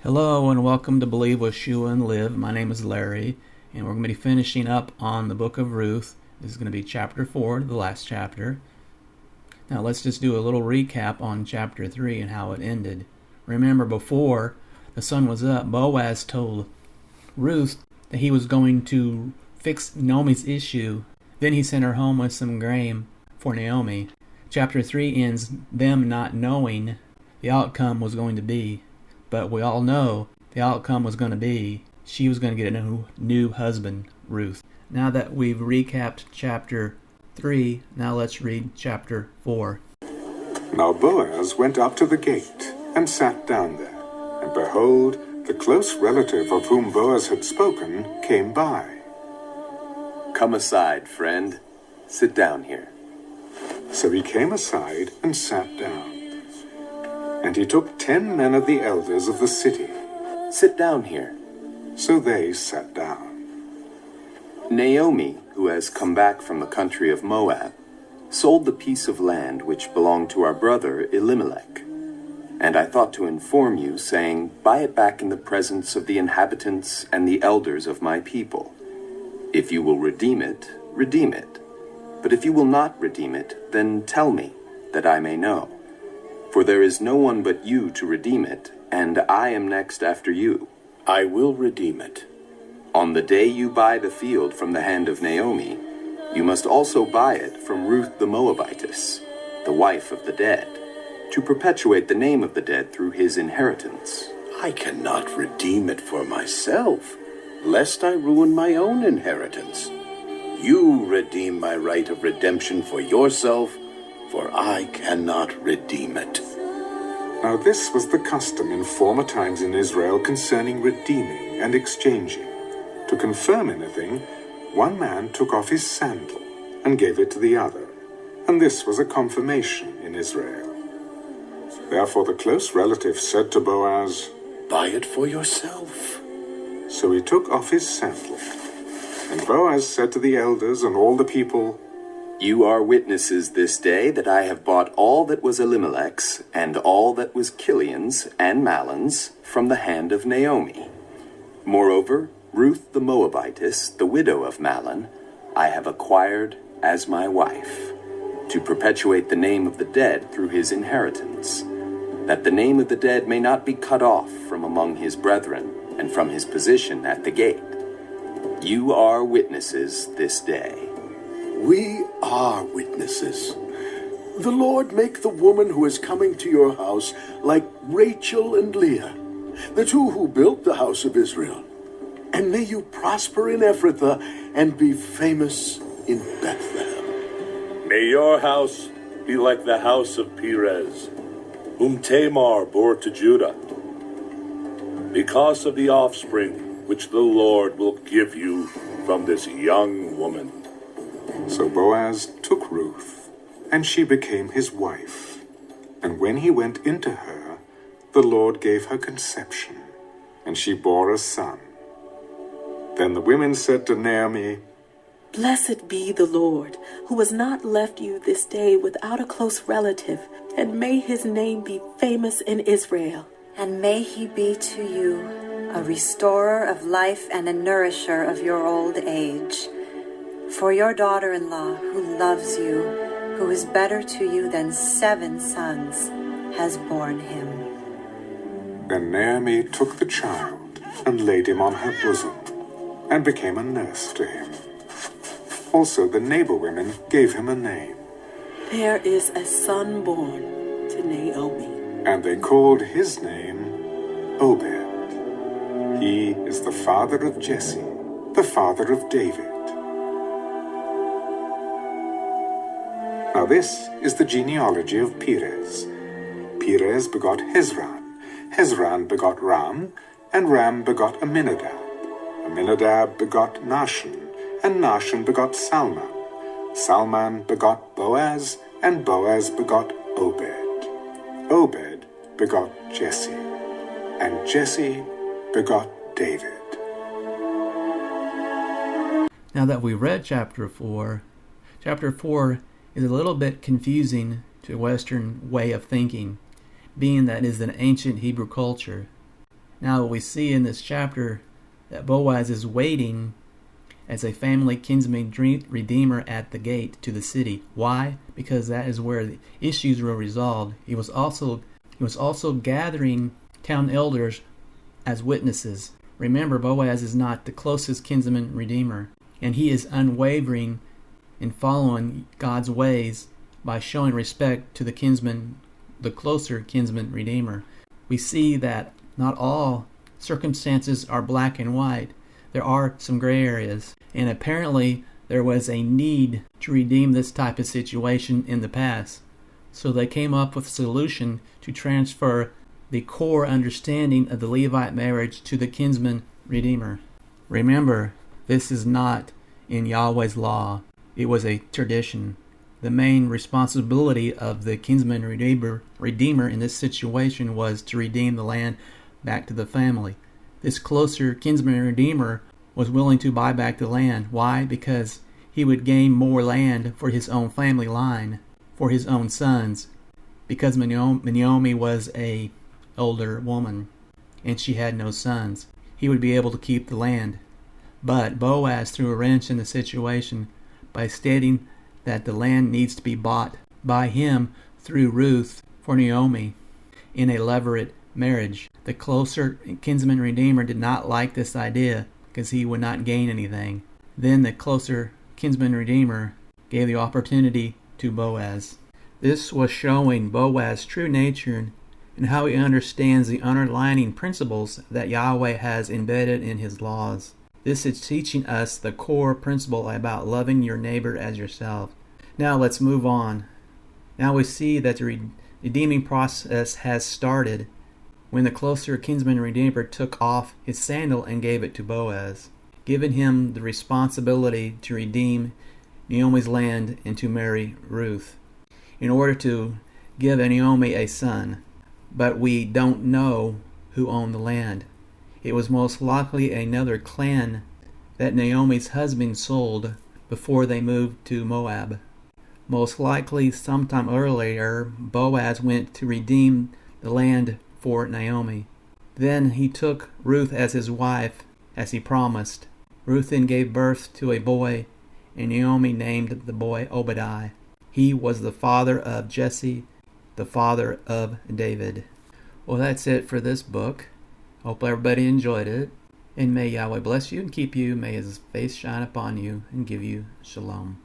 Hello and welcome to Believe with Shua and Live. My name is Larry, and we're going to be finishing up on the book of Ruth. This is going to be chapter 4, the last chapter. Now let's just do a little recap on chapter 3 and how it ended. Remember, before the sun was up, Boaz told Ruth that he was going to fix Naomi's issue. Then he sent her home with some grain for Naomi. Chapter 3 ends them not knowing the outcome was going to be. But we all know the outcome was going to be she was going to get a new husband, Ruth. Now that we've recapped chapter 3, now let's read chapter 4. Now Boaz went up to the gate and sat down there. And behold, the close relative of whom Boaz had spoken came by. Come aside, friend. Sit down here. So he came aside and sat down. And he took 10 men of the elders of the city. Sit down here. So they sat down. Naomi, who has come back from the country of Moab, sold the piece of land which belonged to our brother Elimelech. And I thought to inform you, saying, buy it back in the presence of the inhabitants and the elders of my people. If you will redeem it, redeem it. But if you will not redeem it, then tell me, that I may know. For there is no one but you to redeem it, and I am next after you. I will redeem it. On the day you buy the field from the hand of Naomi, you must also buy it from Ruth the Moabitess, the wife of the dead, to perpetuate the name of the dead through his inheritance. I cannot redeem it for myself, lest I ruin my own inheritance. You redeem my right of redemption for yourself, for I cannot redeem it. Now this was the custom in former times in Israel concerning redeeming and exchanging. To confirm anything, one man took off his sandal and gave it to the other, and this was a confirmation in Israel. Therefore the close relative said to Boaz, Buy it for yourself. So he took off his sandal. And Boaz said to the elders and all the people, You are witnesses this day that I have bought all that was Elimelech's, and all that was Kilion's and Mahlon's, from the hand of Naomi. Moreover, Ruth the Moabitess, the widow of Mahlon, I have acquired as my wife, to perpetuate the name of the dead through his inheritance, that the name of the dead may not be cut off from among his brethren, and from his position at the gate. You are witnesses this day. We are witnesses. The Lord make the woman who is coming to your house like Rachel and Leah, the two who built the house of Israel. And may you prosper in Ephrathah and be famous in Bethlehem. May your house be like the house of Perez, whom Tamar bore to Judah, because of the offspring which the Lord will give you from this young woman. So Boaz took Ruth, and she became his wife. And when he went into her, the Lord gave her conception, and she bore a son. Then the women said to Naomi, Blessed be the Lord, who has not left you this day without a close relative, and may his name be famous in Israel. And may he be to you a restorer of life and a nourisher of your old age. For your daughter-in-law, who loves you, who is better to you than 7 sons, has borne him. Then Naomi took the child and laid him on her bosom, and became a nurse to him. Also the neighbor women gave him a name. There is a son born to Naomi. And they called his name Obed. He is the father of Jesse, the father of David. Now this is the genealogy of Perez. Perez begot Hezron. Hezron begot Ram, and Ram begot Amminadab. Amminadab begot Nahshon, and Nahshon begot Salmon. Salmon begot Boaz, and Boaz begot Obed. Obed begot Jesse, and Jesse begot David. Now that we read chapter 4 is a little bit confusing to a Western way of thinking, being that it is an ancient Hebrew culture. Now we see in this chapter that Boaz is waiting as a family kinsman redeemer at the gate to the city. Why? Because that is where the issues were resolved. He was also gathering town elders as witnesses. Remember, Boaz is not the closest kinsman redeemer, and he is unwavering in following God's ways by showing respect to the closer kinsman redeemer. We see that not all circumstances are black and white. There are some gray areas, and apparently there was a need to redeem this type of situation in the past. So they came up with a solution to transfer the core understanding of the Levite marriage to the kinsman redeemer. Remember, this is not in Yahweh's law. It was a tradition. The main responsibility of the kinsman redeemer in this situation was to redeem the land back to the family. This closer kinsman redeemer was willing to buy back the land. Why? Because he would gain more land for his own family line, for his own sons. Because Naomi was a older woman and she had no sons, he would be able to keep the land. But Boaz threw a wrench in the situation by stating that the land needs to be bought by him through Ruth for Naomi in a levirate marriage. The closer kinsman redeemer did not like this idea because he would not gain anything. Then the closer kinsman redeemer gave the opportunity to Boaz. This was showing Boaz's true nature and how he understands the underlining principles that Yahweh has embedded in his laws. This is teaching us the core principle about loving your neighbor as yourself. Now let's move on. Now we see that the redeeming process has started when the closer kinsman redeemer took off his sandal and gave it to Boaz, giving him the responsibility to redeem Naomi's land and to marry Ruth, in order to give Naomi a son. But we don't know who owned the land. It was most likely another clan that Naomi's husband sold before they moved to Moab. Most likely sometime earlier, Boaz went to redeem the land for Naomi. Then he took Ruth as his wife, as he promised. Ruth then gave birth to a boy, and Naomi named the boy Obadiah. He was the father of Jesse, the father of David. Well, that's it for this book. Hope everybody enjoyed it. And may Yahweh bless you and keep you. May his face shine upon you and give you shalom.